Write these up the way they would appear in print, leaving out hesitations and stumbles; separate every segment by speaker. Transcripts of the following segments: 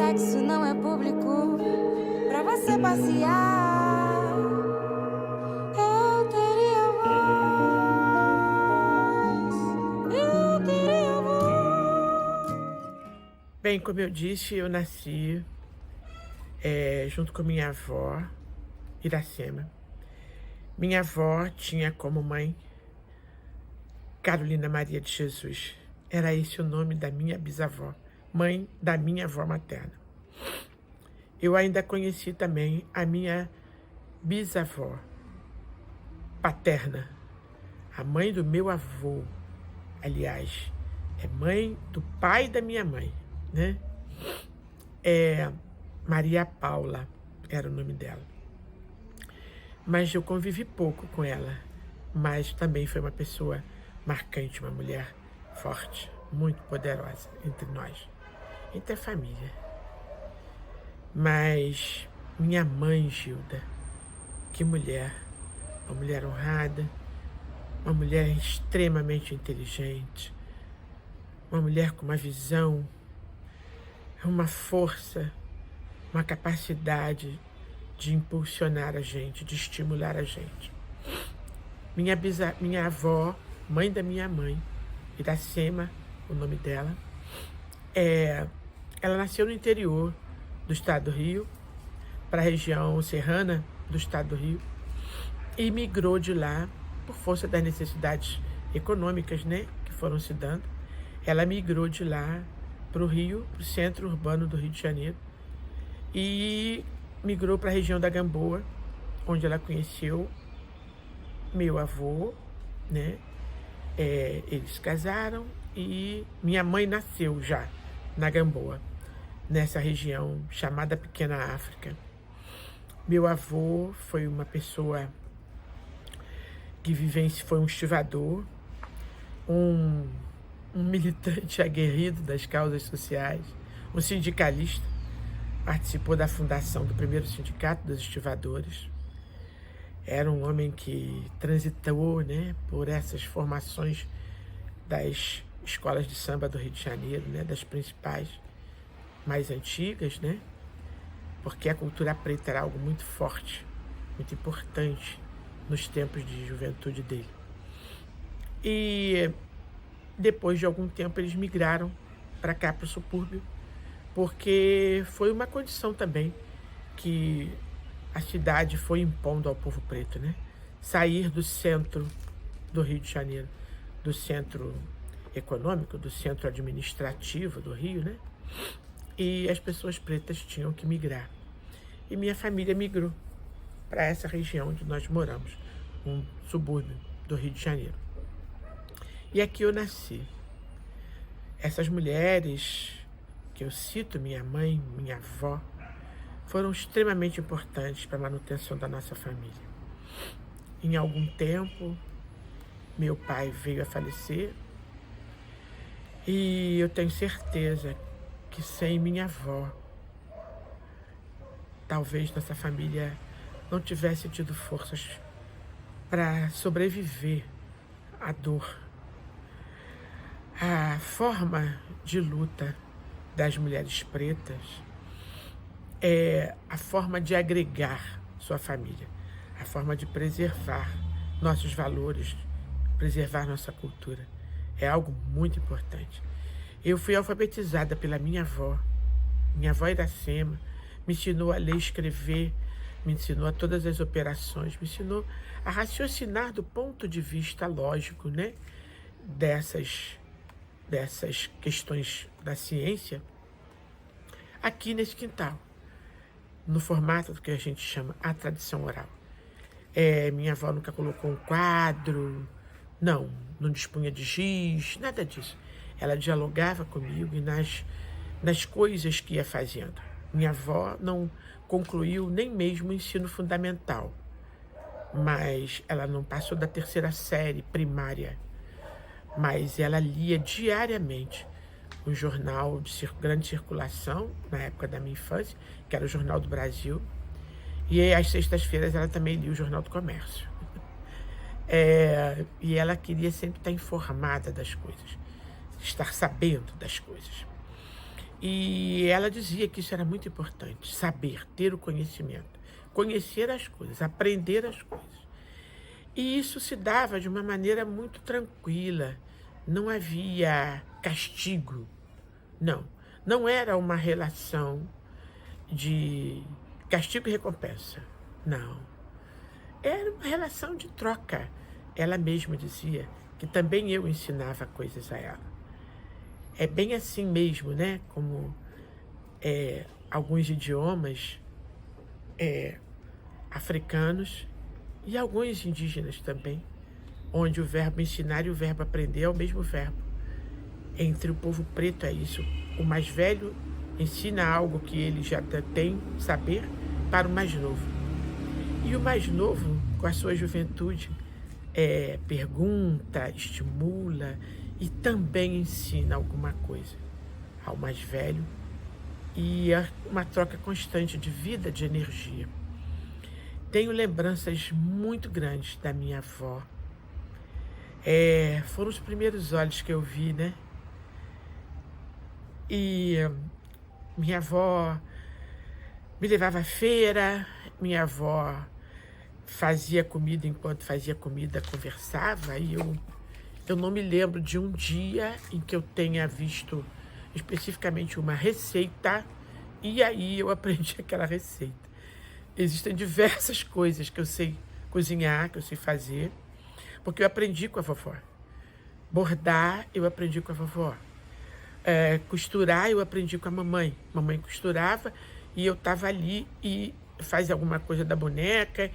Speaker 1: sexo não é público pra você passear. Eu teria voz, eu teria voz.
Speaker 2: Bem, como eu disse, eu nasci junto com minha avó, Iracema. Minha avó tinha como mãe Carolina Maria de Jesus. Era esse o nome da minha bisavó, mãe da minha avó materna. Eu ainda conheci também a minha bisavó paterna, a mãe do meu avô, aliás, é mãe do pai da minha mãe, né? Maria Paula era o nome dela. Mas eu convivi pouco com ela, mas também foi uma pessoa marcante, uma mulher forte, muito poderosa entre nós, entre a família. Mas minha mãe, Gilda, que mulher, uma mulher honrada, uma mulher extremamente inteligente, uma mulher com uma visão, uma força, uma capacidade de impulsionar a gente, de estimular a gente. Minha avó, mãe da minha mãe, Iracema, o nome dela, ela nasceu no interior do estado do Rio, para a região serrana do estado do Rio, e migrou de lá por força das necessidades econômicas, né, que foram se dando. Ela migrou de lá para o Rio, para o centro urbano do Rio de Janeiro, e migrou para a região da Gamboa, onde ela conheceu meu avô, né? Eles casaram e minha mãe nasceu já na Gamboa, nessa região chamada Pequena África. Meu avô foi uma pessoa que foi um estivador, um militante aguerrido das causas sociais, um sindicalista, participou da fundação do primeiro sindicato dos estivadores. Era um homem que transitou, né, por essas formações das escolas de samba do Rio de Janeiro, né, das principais, mais antigas, né, porque a cultura preta era algo muito forte, muito importante nos tempos de juventude dele. E depois de algum tempo eles migraram para cá, para o subúrbio, porque foi uma condição também que a cidade foi impondo ao povo preto, né? Sair do centro do Rio de Janeiro, do centro econômico, do centro administrativo do Rio, né? E as pessoas pretas tinham que migrar. E minha família migrou para essa região onde nós moramos, um subúrbio do Rio de Janeiro. E aqui eu nasci. Essas mulheres que eu cito, minha mãe, minha avó, foram extremamente importantes para a manutenção da nossa família. Em algum tempo, meu pai veio a falecer e eu tenho certeza que sem minha avó, talvez nossa família não tivesse tido forças para sobreviver à dor. A forma de luta das mulheres pretas é a forma de agregar sua família, a forma de preservar nossos valores, preservar nossa cultura. É algo muito importante. Eu fui alfabetizada pela minha avó Iracema, me ensinou a ler e escrever, me ensinou a todas as operações, me ensinou a raciocinar do ponto de vista lógico, né, dessas questões da ciência, aqui nesse quintal, no formato do que a gente chama a tradição oral. Minha avó nunca colocou um quadro, não dispunha de giz, nada disso. Ela dialogava comigo e nas coisas que ia fazendo. Minha avó não concluiu nem mesmo o ensino fundamental, mas ela não passou da terceira série primária, mas ela lia diariamente um jornal de grande circulação, na época da minha infância, que era o Jornal do Brasil, e aí, às sextas-feiras ela também lia o Jornal do Comércio. E ela queria sempre estar informada das coisas, estar sabendo das coisas. E ela dizia que isso era muito importante, saber, ter o conhecimento, conhecer as coisas, aprender as coisas. E isso se dava de uma maneira muito tranquila, não havia castigo, não. Não era uma relação de castigo e recompensa, não. Era uma relação de troca. Ela mesma dizia que também eu ensinava coisas a ela. É bem assim mesmo, né? Como alguns idiomas africanos e alguns indígenas também, onde o verbo ensinar e o verbo aprender é o mesmo verbo. Entre o povo preto é isso. O mais velho ensina algo que ele já tem saber para o mais novo. E o mais novo, com a sua juventude, pergunta, estimula e também ensina alguma coisa ao mais velho. E é uma troca constante de vida, de energia. Tenho lembranças muito grandes da minha avó. Foram os primeiros olhos que eu vi, né? E minha avó me levava à feira, minha avó fazia comida, enquanto fazia comida conversava, e eu não me lembro de um dia em que eu tenha visto especificamente uma receita, e aí eu aprendi aquela receita. Existem diversas coisas que eu sei cozinhar, que eu sei fazer, porque eu aprendi com a vovó. Bordar, eu aprendi com a vovó. Costurar, eu aprendi com a mamãe. Mamãe costurava e eu estava ali e faz alguma coisa da boneca,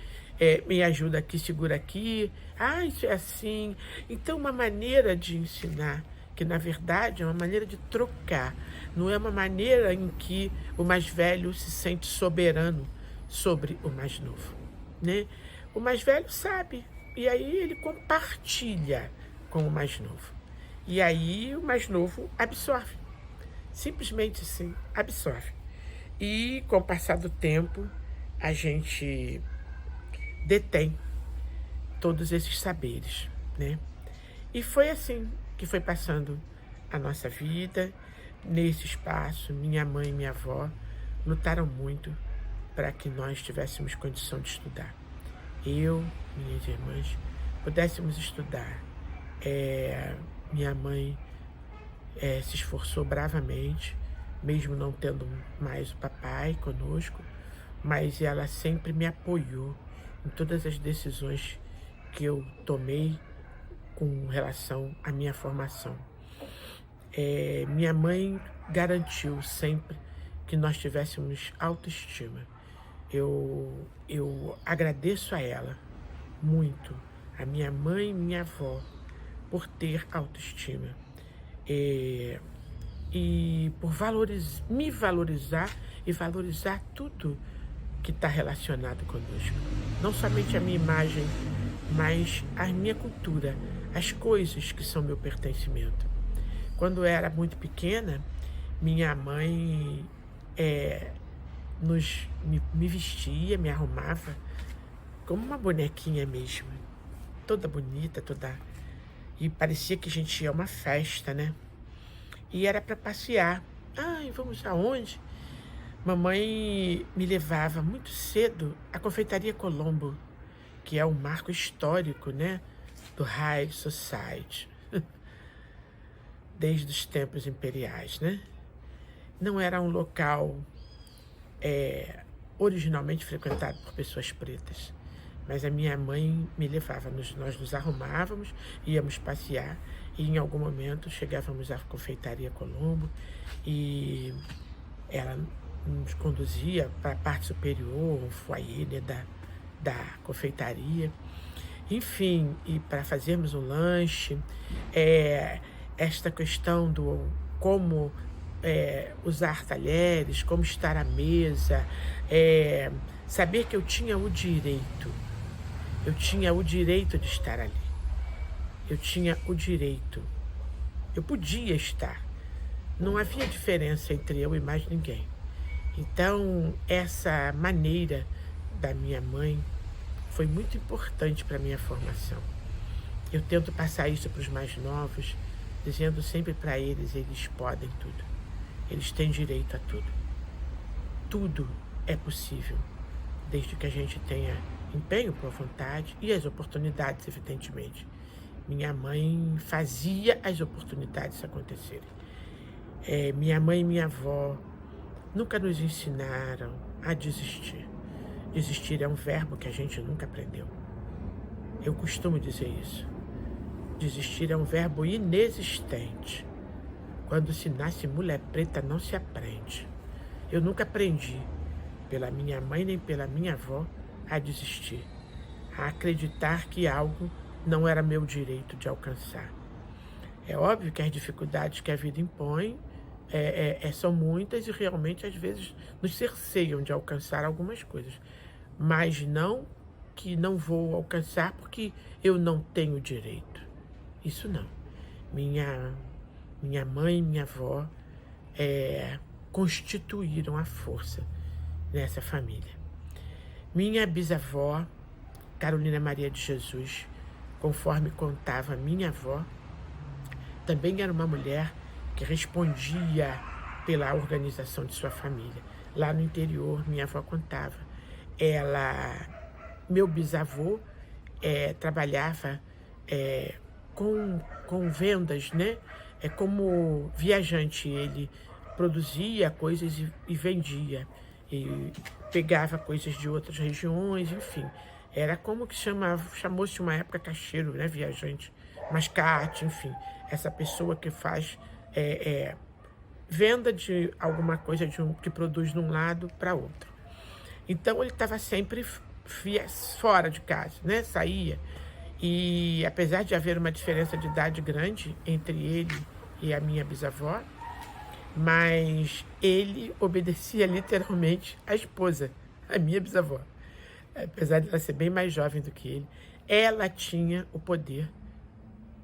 Speaker 2: me ajuda aqui, segura aqui. Ah, isso é assim. Então, uma maneira de ensinar, que na verdade é uma maneira de trocar. Não é uma maneira em que o mais velho se sente soberano sobre o mais novo, né? O mais velho sabe, e aí ele compartilha com o mais novo. E aí o mais novo absorve, simplesmente assim, absorve. E com o passar do tempo, a gente detém todos esses saberes, né? E foi assim que foi passando a nossa vida. Nesse espaço, minha mãe e minha avó lutaram muito para que nós tivéssemos condição de estudar. Eu, minhas irmãs, pudéssemos estudar. Minha mãe se esforçou bravamente, mesmo não tendo mais o papai conosco, mas ela sempre me apoiou em todas as decisões que eu tomei com relação à minha formação. Minha mãe garantiu sempre que nós tivéssemos autoestima. Eu agradeço a ela muito, a minha mãe e minha avó, por ter autoestima e por me valorizar e valorizar tudo que está relacionado conosco. Não somente a minha imagem, mas a minha cultura, as coisas que são meu pertencimento. Quando eu era muito pequena, minha mãe me vestia, me arrumava como uma bonequinha mesmo, toda bonita, e parecia que a gente ia a uma festa, né? E era para passear. Ai, vamos aonde? Mamãe me levava muito cedo à Confeitaria Colombo, que é um marco histórico, né, do High Society, desde os tempos imperiais, né? Não era um local originalmente frequentado por pessoas pretas, mas a minha mãe me levava, nós nos arrumávamos, íamos passear, e em algum momento chegávamos à Confeitaria Colombo e ela nos conduzia para a parte superior, um foyer, né, da confeitaria, enfim, e para fazermos um lanche. Esta questão do como usar talheres, como estar à mesa, saber que eu tinha o direito de estar ali. Eu tinha o direito, eu podia estar. Não havia diferença entre eu e mais ninguém. Então, essa maneira da minha mãe foi muito importante para a minha formação. Eu tento passar isso para os mais novos, dizendo sempre para eles podem tudo. eles têm direito a tudo. Tudo é possível, desde que a gente tenha empenho, boa vontade e as oportunidades, evidentemente. Minha mãe fazia as oportunidades acontecerem. Minha mãe e minha avó nunca nos ensinaram a desistir. Desistir é um verbo que a gente nunca aprendeu. Eu costumo dizer isso. Desistir é um verbo inexistente. Quando se nasce mulher preta, não se aprende. Eu nunca aprendi, pela minha mãe nem pela minha avó, a desistir, a acreditar que algo não era meu direito de alcançar. É óbvio que as dificuldades que a vida impõe são muitas e realmente às vezes nos cerceiam de alcançar algumas coisas, mas não que não vou alcançar porque eu não tenho direito. Isso não. Minha mãe e minha avó constituíram a força nessa família. Minha bisavó, Carolina Maria de Jesus, conforme contava minha avó, também era uma mulher que respondia pela organização de sua família. Lá no interior, minha avó contava. Meu bisavô trabalhava com vendas, né? Como viajante, ele produzia coisas e vendia. E pegava coisas de outras regiões, enfim. Era como que chamou-se uma época caixeiro, né? Viajante, mascate, enfim. Essa pessoa que faz venda de alguma coisa que produz de um lado para outro. Então ele estava sempre fora de casa, né? Saía. E apesar de haver uma diferença de idade grande entre ele e a minha bisavó, mas ele obedecia literalmente à esposa, a minha bisavó. Apesar de ela ser bem mais jovem do que ele, ela tinha o poder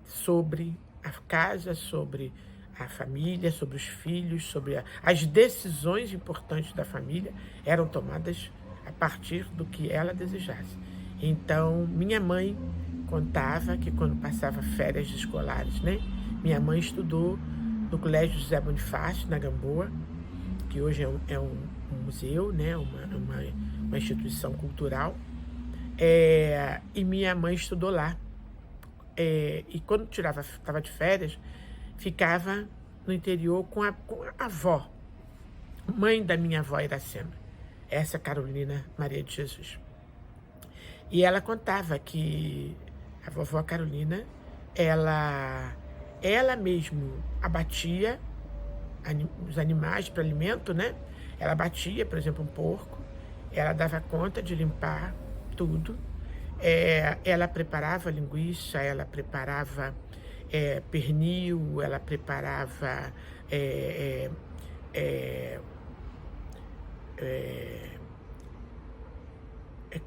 Speaker 2: sobre a casa, sobre a família, sobre os filhos, sobre as decisões importantes da família eram tomadas a partir do que ela desejasse. Então, minha mãe contava que quando passava férias escolares, né? Minha mãe estudou no Colégio José Bonifácio, na Gamboa, que hoje é um museu, né? uma instituição cultural. E minha mãe estudou lá. E quando estava de férias, ficava no interior com a avó, mãe da minha avó Iracema, essa Carolina Maria de Jesus. E ela contava que a vovó Carolina, ela mesmo abatia os animais para alimento, né? Ela abatia, por exemplo, um porco, ela dava conta de limpar tudo, ela preparava linguiça, ela preparava pernil, ela preparava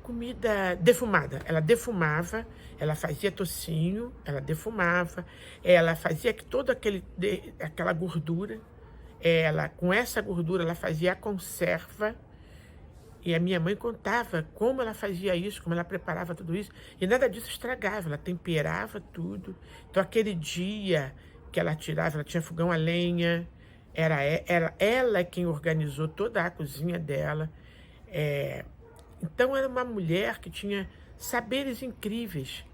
Speaker 2: comida defumada. Ela defumava, ela fazia tocinho, ela defumava, ela fazia toda aquela gordura, com essa gordura ela fazia a conserva. E a minha mãe contava como ela fazia isso, como ela preparava tudo isso, e nada disso estragava, ela temperava tudo. Então aquele dia que ela tirava, ela tinha fogão a lenha, era ela quem organizou toda a cozinha dela. Então era uma mulher que tinha saberes incríveis,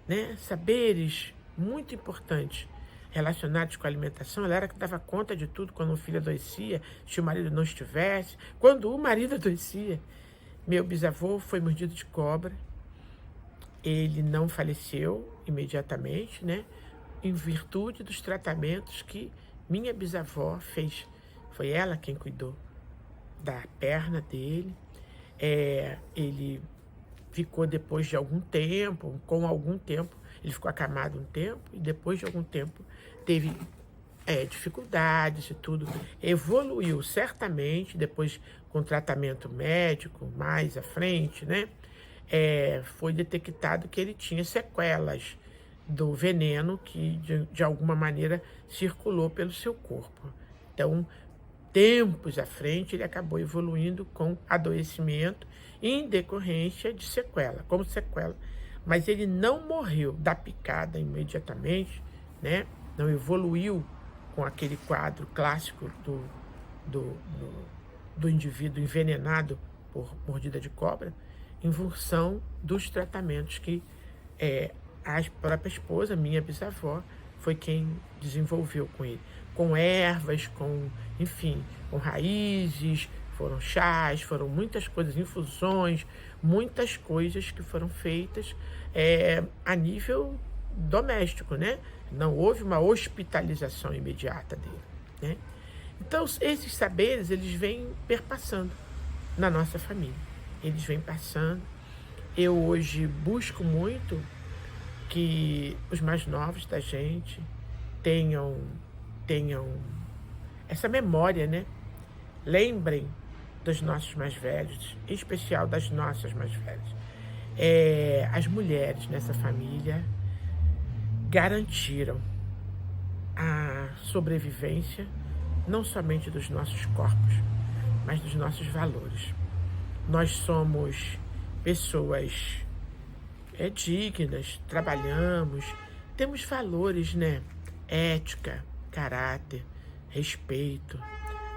Speaker 2: né? Saberes muito importantes relacionados com a alimentação. Ela era que dava conta de tudo quando o filho adoecia, se o marido não estivesse. Quando o marido adoecia, meu bisavô foi mordido de cobra. Ele não faleceu imediatamente, né? Em virtude dos tratamentos que minha bisavó fez. Foi ela quem cuidou da perna dele. Ele ficou depois de algum tempo, ele ficou acamado um tempo, e depois de algum tempo teve dificuldades e tudo. Evoluiu certamente, depois com tratamento médico, mais à frente, né? Foi detectado que ele tinha sequelas do veneno que, de alguma maneira, circulou pelo seu corpo. Então, tempos à frente, ele acabou evoluindo com adoecimento em decorrência de sequela, como sequela. Mas ele não morreu da picada imediatamente, né? Não evoluiu com aquele quadro clássico do, do indivíduo envenenado por mordida de cobra, em função dos tratamentos que a própria esposa, minha bisavó, foi quem desenvolveu com ele. Com ervas, enfim, com raízes, foram chás, foram muitas coisas, infusões, muitas coisas que foram feitas a nível doméstico, né? Não houve uma hospitalização imediata dele, né? Então, esses saberes, eles vêm perpassando na nossa família. Eles vêm passando. Eu hoje busco muito que os mais novos da gente tenham essa memória, né? Lembrem dos nossos mais velhos, em especial das nossas mais velhas. As mulheres nessa família garantiram a sobrevivência não somente dos nossos corpos, mas dos nossos valores. Nós somos pessoas dignas, trabalhamos, temos valores, né? Ética, caráter, respeito,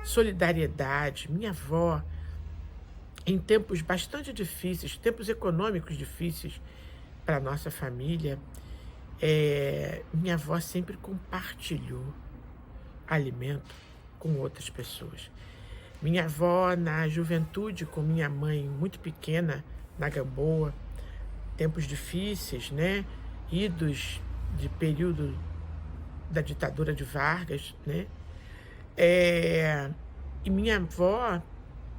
Speaker 2: solidariedade. Minha avó, em tempos bastante difíceis, tempos econômicos difíceis para a nossa família, minha avó sempre compartilhou alimento com outras pessoas. Minha avó, na juventude, com minha mãe muito pequena, na Gamboa, tempos difíceis, né? Idos de período da ditadura de Vargas, né? E minha avó,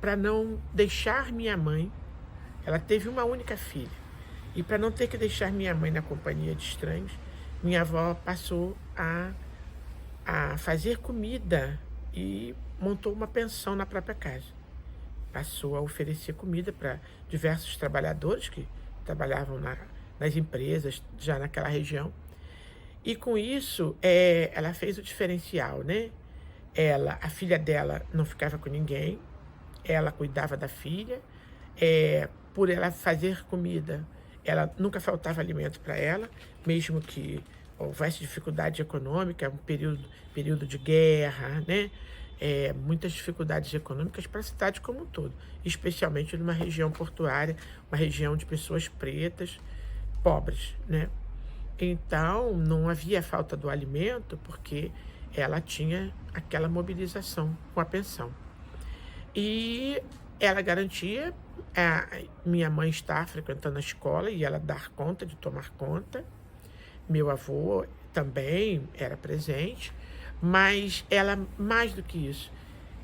Speaker 2: para não deixar minha mãe, ela teve uma única filha, e para não ter que deixar minha mãe na companhia de estranhos, minha avó passou a fazer comida e montou uma pensão na própria casa. Passou a oferecer comida para diversos trabalhadores que trabalhavam nas empresas já naquela região. E com isso, ela fez o diferencial, né? A filha dela não ficava com ninguém, ela cuidava da filha, por ela fazer comida, ela nunca faltava alimento para ela, mesmo que houvesse dificuldade econômica, um período de guerra, né? Muitas dificuldades econômicas para a cidade como um todo, especialmente numa região portuária, uma região de pessoas pretas, pobres, né? Então, não havia falta do alimento, porque ela tinha aquela mobilização com a pensão. E ela garantia, minha mãe está frequentando a escola e ela dar conta, de tomar conta. Meu avô também era presente, mas ela, mais do que isso,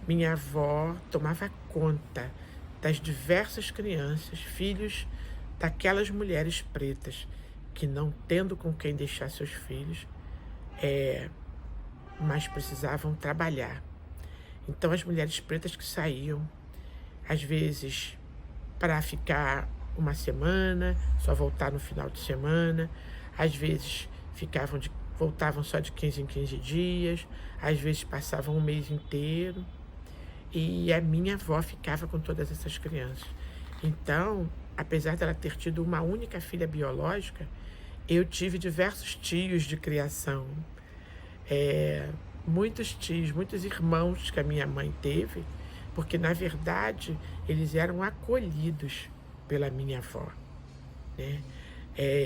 Speaker 2: minha avó tomava conta das diversas crianças, filhos daquelas mulheres pretas que, não tendo com quem deixar seus filhos, mas precisavam trabalhar. Então, as mulheres pretas que saíam, às vezes, para ficar uma semana, só voltar no final de semana, às vezes voltavam só de 15 em 15 dias, às vezes passavam um mês inteiro, e a minha avó ficava com todas essas crianças. Então, apesar dela ter tido uma única filha biológica, eu tive diversos tios de criação, muitos tios, muitos irmãos que a minha mãe teve, porque, na verdade, eles eram acolhidos pela minha avó, né?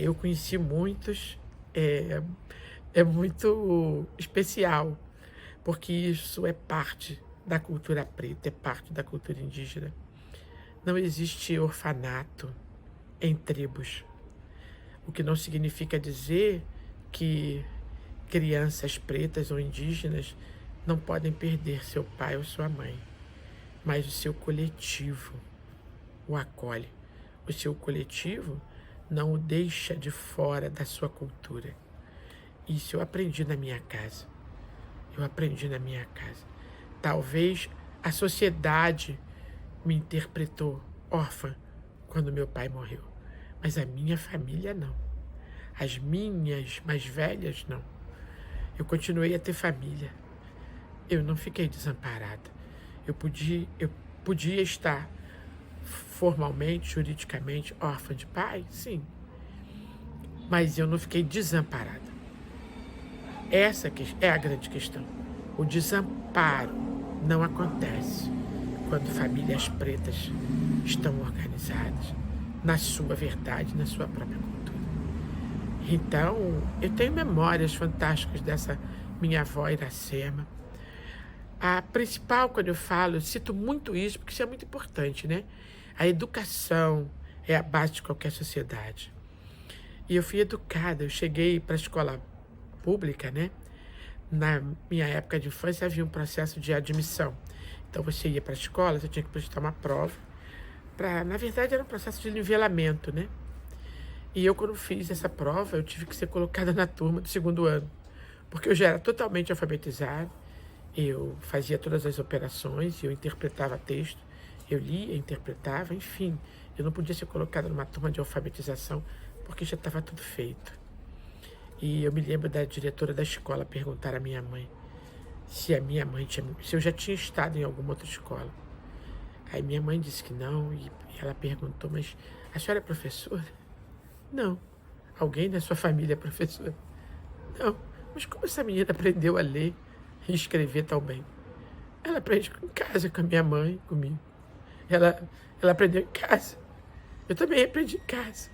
Speaker 2: Eu conheci muitos, é muito especial, porque isso é parte da cultura preta, é parte da cultura indígena. Não existe orfanato em tribos, o que não significa dizer que crianças pretas ou indígenas não podem perder seu pai ou sua mãe, mas o seu coletivo o acolhe. O seu coletivo não o deixa de fora da sua cultura. Isso eu aprendi na minha casa. Talvez a sociedade me interpretou órfã quando meu pai morreu, mas a minha família não. As minhas mais velhas não. Eu continuei a ter família. Eu não fiquei desamparada. Eu podia estar formalmente, juridicamente, órfã de pai, sim. Mas eu não fiquei desamparada. Essa é a grande questão. O desamparo não acontece quando famílias pretas estão organizadas na sua verdade, na sua própria cultura. Então, eu tenho memórias fantásticas dessa minha avó Iracema. A principal, quando eu falo, eu cito muito isso, porque isso é muito importante, né? A educação é a base de qualquer sociedade. E eu fui educada, eu cheguei para a escola pública, né? Na minha época de infância havia um processo de admissão. Então você ia para a escola, você tinha que prestar uma prova. Na verdade era um processo de nivelamento, né? E eu, quando fiz essa prova, eu tive que ser colocada na turma do segundo ano. Porque eu já era totalmente alfabetizada, eu fazia todas as operações, eu interpretava texto, eu lia, interpretava, enfim. Eu não podia ser colocada numa turma de alfabetização, porque já estava tudo feito. E eu me lembro da diretora da escola perguntar à minha mãe se eu já tinha estado em alguma outra escola. Aí minha mãe disse que não, e ela perguntou, mas a senhora é professora? Não. Alguém da sua família é professora? Não. Mas como essa menina aprendeu a ler e escrever tão bem? Ela aprende em casa com a minha mãe, comigo. Ela aprendeu em casa. Eu também aprendi em casa.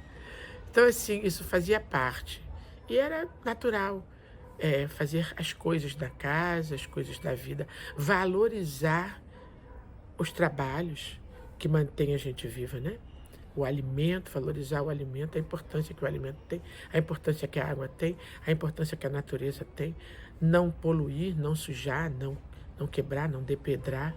Speaker 2: Então, assim, isso fazia parte. E era natural fazer as coisas da casa, as coisas da vida, valorizar os trabalhos que mantêm a gente viva, né? O alimento, valorizar o alimento, a importância que o alimento tem, a importância que a água tem, a importância que a natureza tem. Não poluir, não sujar, não quebrar, não depedrar.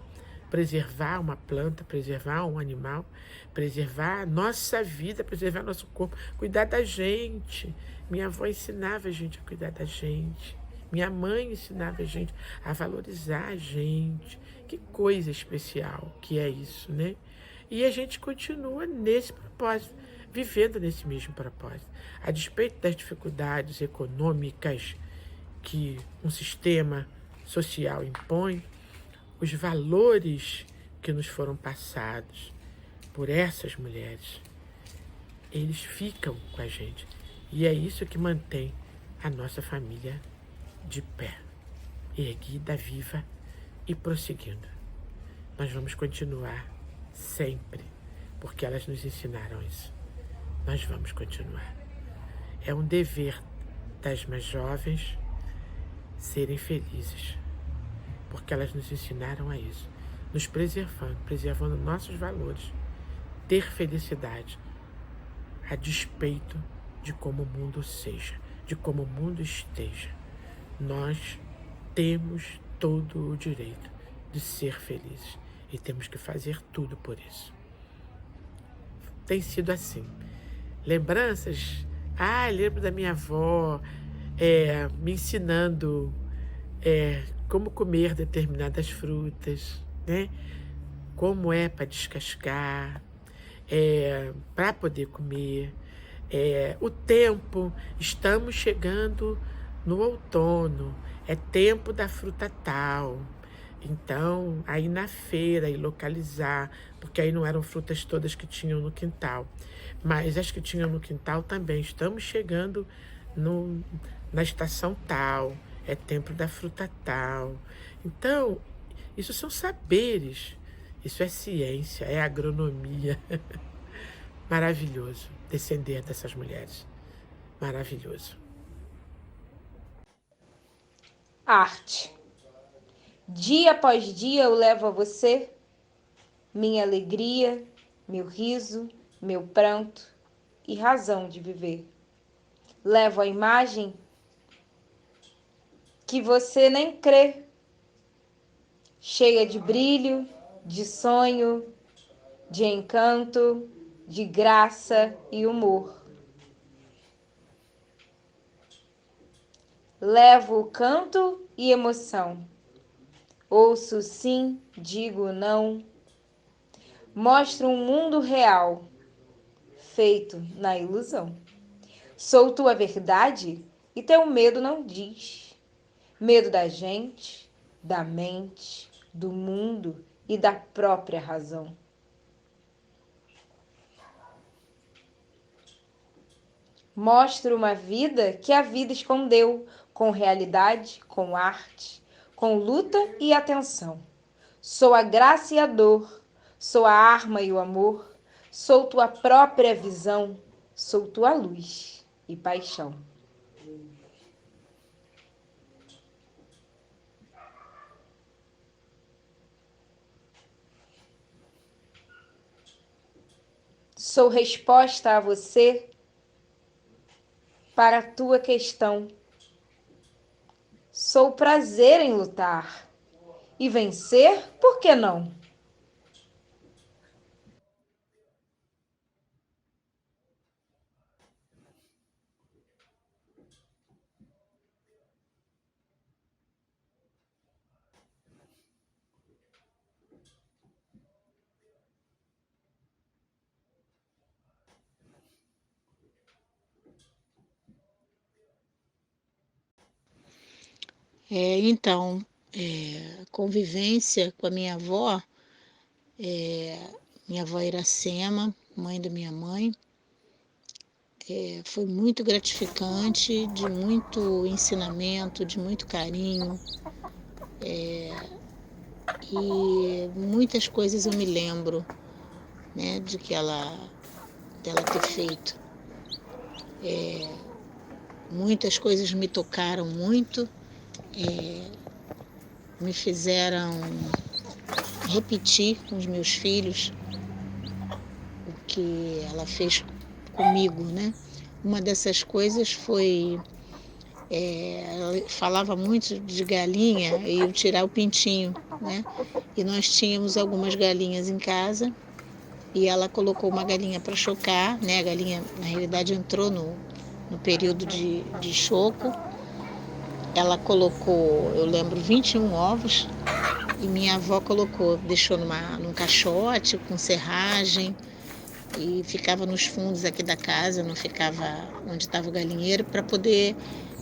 Speaker 2: Preservar uma planta, preservar um animal, preservar a nossa vida, preservar nosso corpo, cuidar da gente. Minha avó ensinava a gente a cuidar da gente. Minha mãe ensinava a gente a valorizar a gente. Que coisa especial que é isso, né? E a gente continua nesse propósito, vivendo nesse mesmo propósito. A despeito das dificuldades econômicas que um sistema social impõe, os valores que nos foram passados por essas mulheres, eles ficam com a gente. E é isso que mantém a nossa família de pé, erguida, viva e prosseguindo. Nós vamos continuar sempre, porque elas nos ensinaram isso. Nós vamos continuar. É um dever das mais jovens serem felizes, porque elas nos ensinaram a isso, nos preservando nossos valores, ter felicidade, a despeito de como o mundo seja, de como o mundo esteja. Nós temos todo o direito de ser felizes e temos que fazer tudo por isso. Tem sido assim. Lembranças? Lembro da minha avó me ensinando como comer determinadas frutas, né? Como é para descascar, para poder comer. O tempo, estamos chegando no outono, é tempo da fruta tal. Então, aí na feira e localizar, porque aí não eram frutas todas que tinham no quintal, mas as que tinham no quintal também. Estamos chegando na estação tal, é tempo da fruta tal. Então, isso são saberes, isso é ciência, é agronomia. Maravilhoso descender dessas mulheres. Maravilhoso.
Speaker 3: Arte. Dia após dia eu levo a você minha alegria, meu riso, meu pranto e razão de viver. Levo a imagem que você nem crê, cheia de brilho, de sonho, de encanto, de graça e humor. Levo o canto e emoção. Ouço sim, digo não. Mostro um mundo real, feito na ilusão. Sou tua verdade e teu medo não diz. Medo da gente, da mente, do mundo e da própria razão. Mostro uma vida que a vida escondeu, com realidade, com arte, com luta e atenção. Sou a graça e a dor, sou a arma e o amor, sou tua própria visão, sou tua luz e paixão. Sou resposta a você para a tua questão. Sou prazer em lutar e vencer, por que não?
Speaker 4: Então, convivência com a minha avó Iracema, mãe da minha mãe, foi muito gratificante, de muito ensinamento, de muito carinho, e muitas coisas eu me lembro, né, dela ter feito. Muitas coisas me tocaram muito, me fizeram repetir com os meus filhos o que ela fez comigo, né? Uma dessas coisas foi, ela falava muito de galinha e eu tirar o pintinho, né? E nós tínhamos algumas galinhas em casa e ela colocou uma galinha para chocar, né? A galinha, na realidade, entrou no período de choco. Ela colocou, eu lembro, 21 ovos e minha avó deixou num caixote com serragem e ficava nos fundos aqui da casa, não ficava onde estava o galinheiro, para poder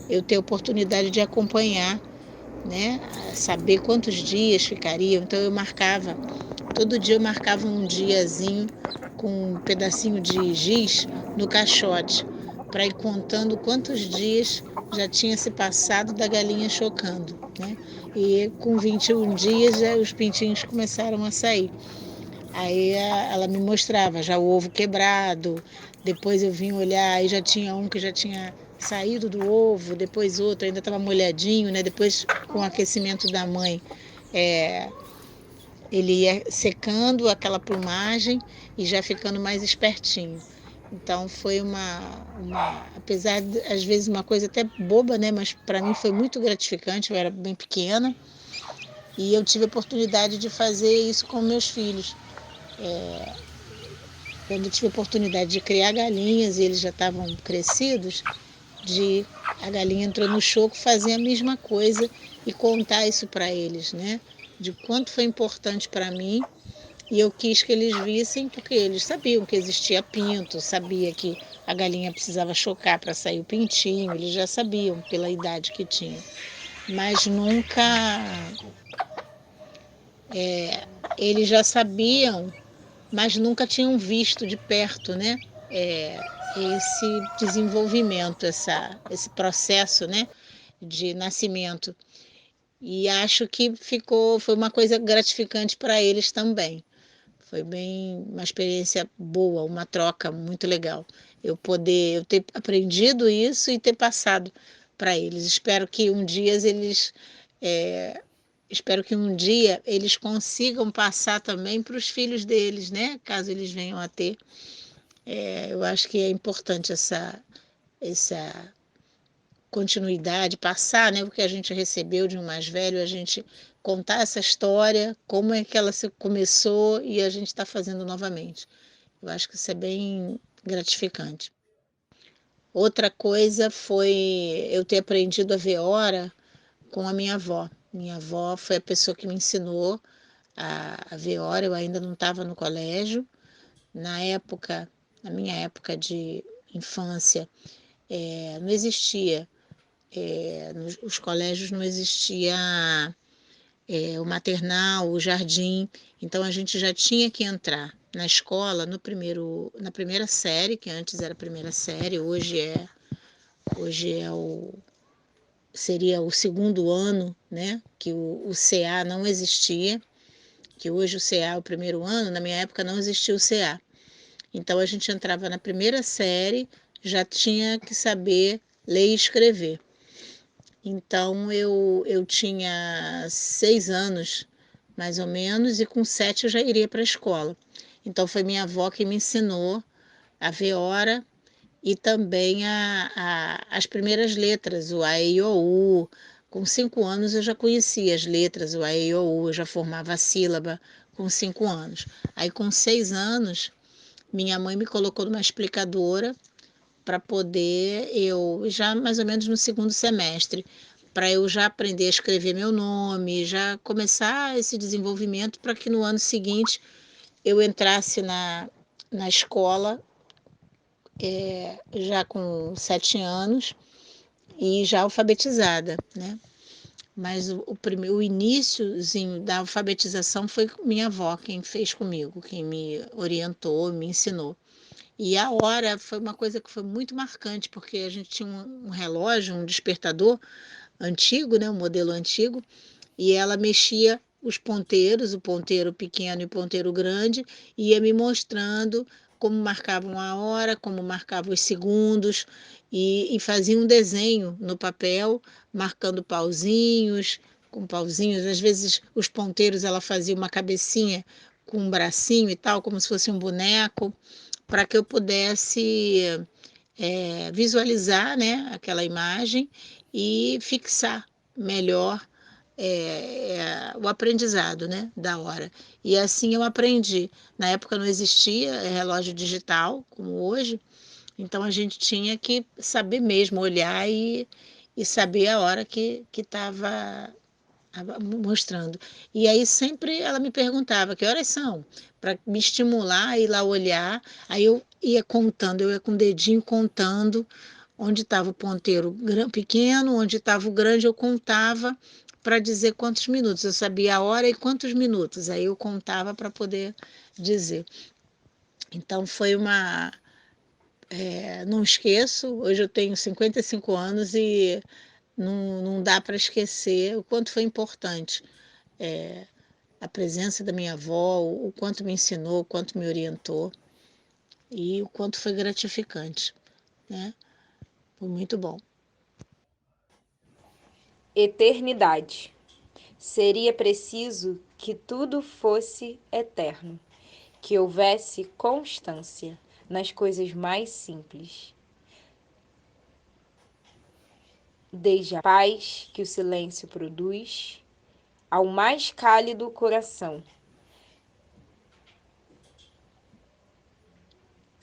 Speaker 4: eu ter oportunidade de acompanhar, né? Saber quantos dias ficariam. Então todo dia eu marcava um diazinho com um pedacinho de giz no caixote, para ir contando quantos dias já tinha se passado da galinha chocando, né? E com 21 dias já os pintinhos começaram a sair. Aí ela me mostrava já o ovo quebrado, depois eu vim olhar, aí já tinha um que já tinha saído do ovo, depois outro ainda estava molhadinho, né? Depois, com o aquecimento da mãe, ele ia secando aquela plumagem e já ficando mais espertinho. Então foi apesar de, às vezes, uma coisa até boba, né? Mas para mim foi muito gratificante, eu era bem pequena e eu tive a oportunidade de fazer isso com meus filhos. Quando eu tive a oportunidade de criar galinhas e eles já estavam crescidos, a galinha entrou no choco, fazer a mesma coisa e contar isso para eles, né? De quanto foi importante para mim. E eu quis que eles vissem, porque eles sabiam que existia pinto, sabia que a galinha precisava chocar para sair o pintinho, eles já sabiam pela idade que tinham. Mas nunca... eles já sabiam, mas nunca tinham visto de perto, né? Esse desenvolvimento, esse processo, né, de nascimento. E acho que foi uma coisa gratificante para eles também. Foi bem uma experiência boa, uma troca muito legal. Eu ter aprendido isso e ter passado para eles. Espero que um dia eles consigam passar também para os filhos deles, né? Caso eles venham a ter. Eu acho que é importante essa continuidade, passar, né? O que a gente recebeu de um mais velho, a gente contar essa história, como é que ela começou e a gente está fazendo novamente. Eu acho que isso é bem gratificante. Outra coisa foi eu ter aprendido a ver hora com a minha avó. Minha avó foi a pessoa que me ensinou a ver hora. Eu ainda não estava no colégio. Na minha época de infância, não existia, os colégios não existia o maternal, o jardim, então a gente já tinha que entrar na escola na primeira série, que antes era a primeira série, hoje é o seria o segundo ano, né, que o CA não existia, que hoje o CA é o primeiro ano, na minha época não existia o CA. Então a gente entrava na primeira série, já tinha que saber ler e escrever. Então eu tinha 6 anos, mais ou menos, e com 7 eu já iria para a escola. Então foi minha avó que me ensinou a ver hora e também as primeiras letras, o A, E, I, O, U. Com 5 anos eu já conhecia as letras, o A, E, I, O, U, eu já formava a sílaba com 5 anos. Aí com 6 anos, minha mãe me colocou numa explicadora para poder eu, já mais ou menos no segundo semestre, para eu já aprender a escrever meu nome, já começar esse desenvolvimento para que no ano seguinte eu entrasse na escola já com 7 anos e já alfabetizada, né? Mas o iniciozinho da alfabetização foi minha avó quem fez comigo, quem me orientou, me ensinou. E a hora foi uma coisa que foi muito marcante, porque a gente tinha um relógio, um despertador antigo, né, um modelo antigo, e ela mexia os ponteiros, o ponteiro pequeno e o ponteiro grande, e ia me mostrando como marcavam a hora, como marcavam os segundos, e fazia um desenho no papel, marcando pauzinhos, com pauzinhos. Às vezes os ponteiros ela fazia uma cabecinha com um bracinho e tal, como se fosse um boneco, para que eu pudesse visualizar, né, aquela imagem e fixar melhor o aprendizado, né, da hora. E assim eu aprendi. Na época não existia relógio digital, como hoje, então a gente tinha que saber mesmo, olhar e saber a hora que estava mostrando. E aí sempre ela me perguntava que horas são, para me estimular a ir lá olhar. Aí eu ia contando, eu ia com o dedinho contando onde estava o ponteiro pequeno, onde estava o grande, eu contava para dizer quantos minutos. Eu sabia a hora e quantos minutos. Aí eu contava para poder dizer. Então foi uma. Não esqueço, hoje eu tenho 55 anos e não dá para esquecer o quanto foi importante a presença da minha avó, o quanto me ensinou, o quanto me orientou e o quanto foi gratificante, né? Foi muito bom.
Speaker 3: Eternidade. Seria preciso que tudo fosse eterno, que houvesse constância nas coisas mais simples. Desde a paz que o silêncio produz, ao mais cálido coração,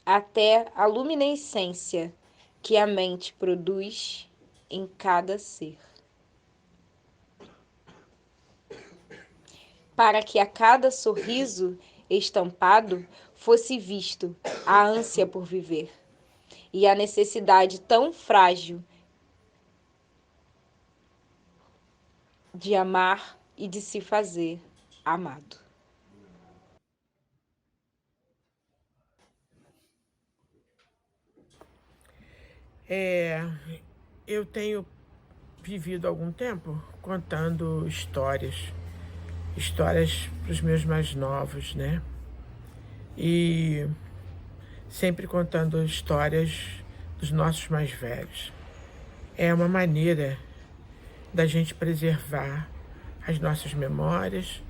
Speaker 3: até a luminescência que a mente produz em cada ser. Para que a cada sorriso estampado fosse visto a ânsia por viver e a necessidade tão frágil de amar e de se fazer amado.
Speaker 2: Eu tenho vivido algum tempo contando histórias para os meus mais novos, né? E sempre contando histórias dos nossos mais velhos. É uma maneira da gente preservar as nossas memórias,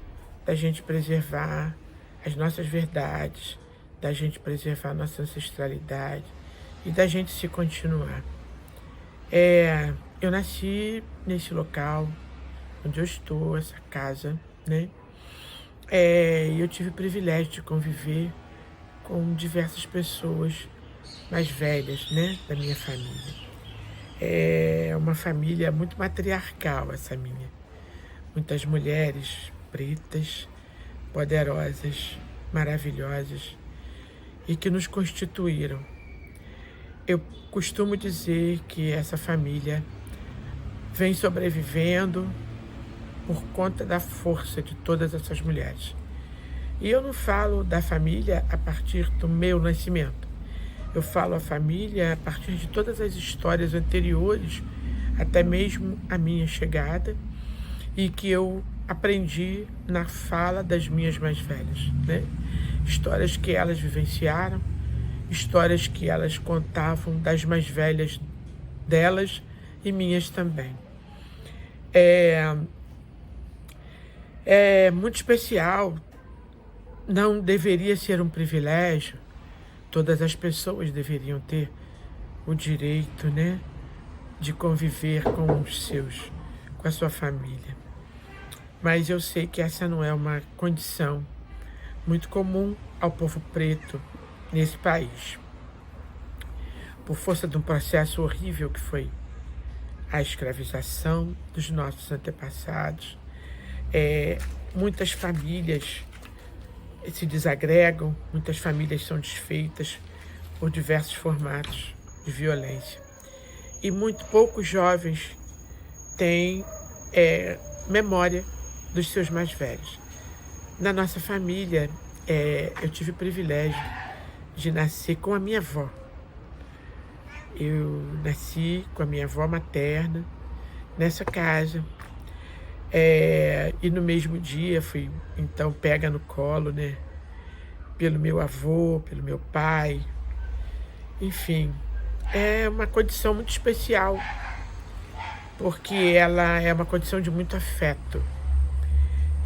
Speaker 2: da gente preservar as nossas verdades, da gente preservar a nossa ancestralidade e da gente se continuar. Eu nasci nesse local onde eu estou, essa casa, né? Eu tive o privilégio de conviver com diversas pessoas mais velhas, né, da minha família. É uma família muito matriarcal, essa minha. Muitas mulheres pretas, poderosas, maravilhosas e que nos constituíram. Eu costumo dizer que essa família vem sobrevivendo por conta da força de todas essas mulheres. E eu não falo da família a partir do meu nascimento. Eu falo a família a partir de todas as histórias anteriores até mesmo a minha chegada, e que eu aprendi na fala das minhas mais velhas, né? Histórias que elas vivenciaram, histórias que elas contavam das mais velhas delas e minhas também. É muito especial, não deveria ser um privilégio, todas as pessoas deveriam ter o direito, né, de conviver com os seus, com a sua família. Mas eu sei que essa não é uma condição muito comum ao povo preto nesse país. Por força de um processo horrível que foi a escravização dos nossos antepassados, muitas famílias se desagregam, muitas famílias são desfeitas por diversos formatos de violência. E muito poucos jovens têm memória dos seus mais velhos. Na nossa família, eu tive o privilégio de nascer com a minha avó. Eu nasci com a minha avó materna nessa casa. E no mesmo dia fui, então, pega no colo, né, pelo meu avô, pelo meu pai. Enfim, é uma condição muito especial, porque ela é uma condição de muito afeto.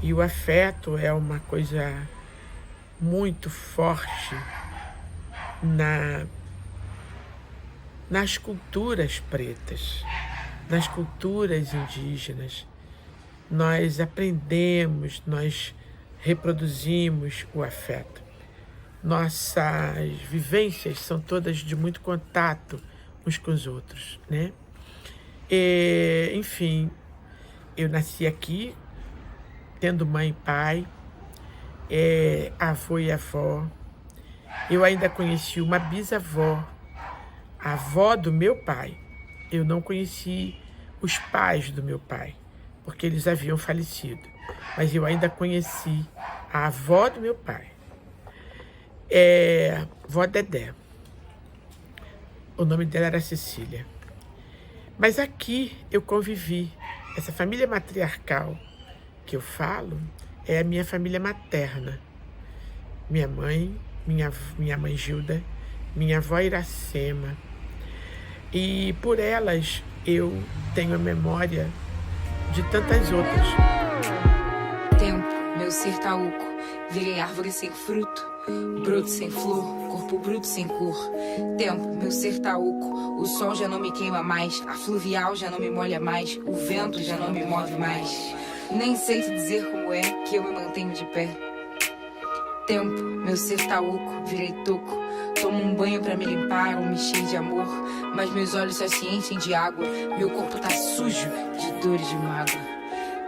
Speaker 2: E o afeto é uma coisa muito forte nas culturas pretas, nas culturas indígenas. Nós aprendemos, nós reproduzimos o afeto. Nossas vivências são todas de muito contato uns com os outros, né? Enfim, eu nasci aqui, tendo mãe e pai, avô e avó. Eu ainda conheci uma bisavó, a avó do meu pai. Eu não conheci os pais do meu pai, porque eles haviam falecido. Mas eu ainda conheci a avó do meu pai, vó Dedé. O nome dela era Cecília. Mas aqui eu convivi. Essa família matriarcal que eu falo é a minha família materna. Minha mãe, minha mãe Gilda, minha avó Iracema. E por elas eu tenho a memória de tantas outras.
Speaker 1: Tempo, meu ser tá oco, virei árvore sem fruto, broto sem flor, corpo bruto sem cor. Tempo, meu ser tá oco, o sol já não me queima mais, a fluvial já não me molha mais, o vento já não me move mais. Nem sei te dizer como é que eu me mantenho de pé. Tempo, meu ser tá oco, virei toco, tomo um banho pra me limpar ou me encher de amor, mas meus olhos só se enchem de água, meu corpo tá sujo de dores de mágoa.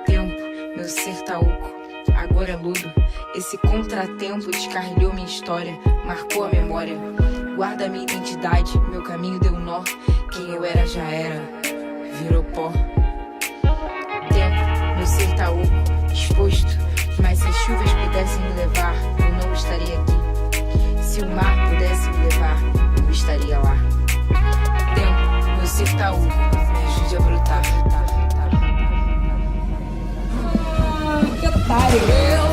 Speaker 1: Tempo, meu ser tá oco, agora é lodo, esse contratempo descarrilhou minha história, marcou a memória, guarda minha identidade, meu caminho deu nó, quem eu era já era, virou pó. Tempo, meu ser tá oco, exposto, mas se as chuvas pudessem me levar, eu não estaria aqui. Se o mar pudesse me levar, eu estaria lá. Tempo, meu ser tá oco, me ajude a brotar.
Speaker 5: Que otário!